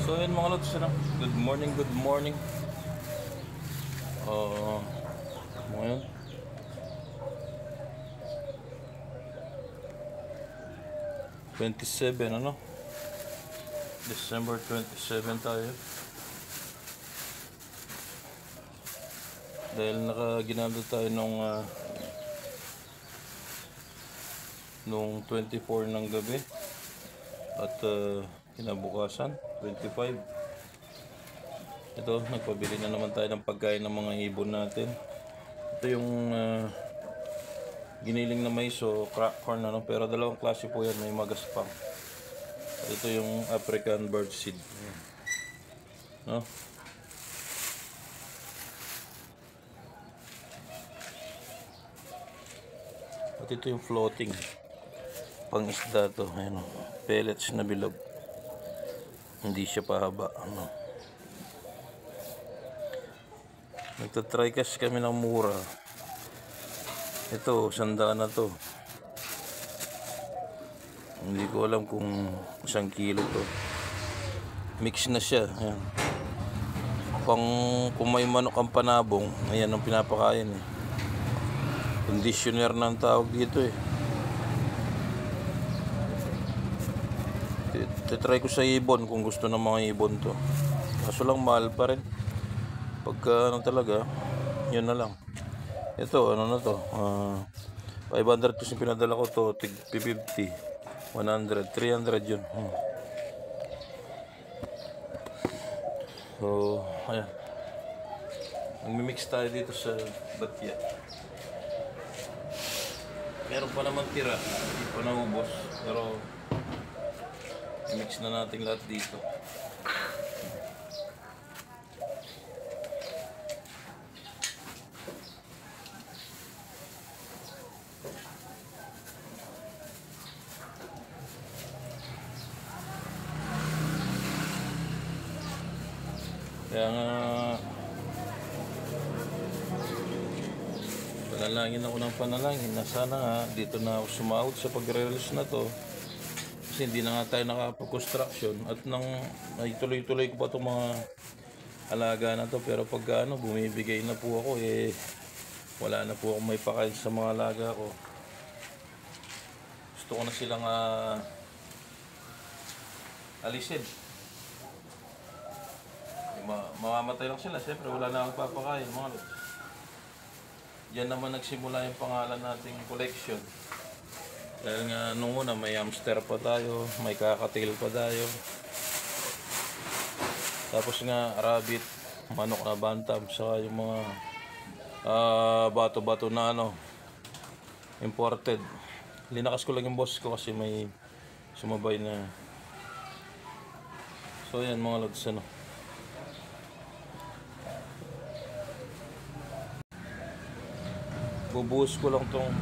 So yun mga lods, ano? Good morning, good morning. Ngayon 27, ano? December 27 tayo. Dahil nakaginaldo tayo nung 24 ng gabi. At kinabukasan 25. Ito, nagpabili na naman tayo ng pagkain ng mga ibon natin. Ito yung giniling na mais o crack corn, ano? Pero dalawang klase po yan, may magaspang. Ito yung African bird seed, no? At ito yung floating pang isda to, ayan, pellets na bilog, hindi siya pahaba, ano. Nagtatry cash kami ng mura. Ito, 100 na to. Hindi ko alam kung 1 kilo to. Mix na siya, ayan. Kung may manok ang panabong, ayan ang pinapakain, eh. Conditioner na ang tawag dito, eh. Titry ko sa ibon kung gusto ng mga ibon to. Kaso lang mahal pa rin. Pagka ano talaga, yun na lang. Ito, ano na to? 500 kasi pinadala ko to, tig 50, 100, 300 yun. So, ayan. Nagmimix tayo dito sa batya. Meron pa naman tira, hindi pa naubos. Pero i-mix na natin lahat dito. Kaya nga panalangin ako ng panalangin na sana nga dito na ako sumahod sa pag-release na to. Kasi hindi na nga tayo nakapag-construction at nang tuloy-tuloy ko pa itong mga alaga na to. Pero pagka bumibigay na po ako, eh wala na po akong may pakain sa mga alaga ko. Gusto ko na silang alisin. Mamamatay lang sila, siyempre wala na akong papakain, mga lods. Diyan naman nagsimula yung pangalan nating collection. Dahil nga nung una may hamster pa tayo, may kakatil pa tayo. Tapos nga rabbit, manok na bantam, saka yung mga bato-bato na imported. Linakas ko lang yung boss ko kasi may sumabay na. So yan mga lods, bubuhos ko lang tong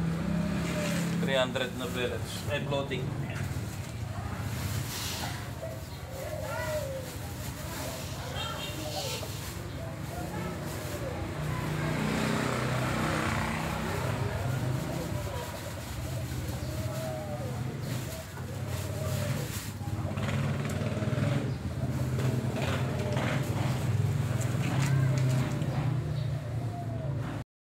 300 na pellets. Floating.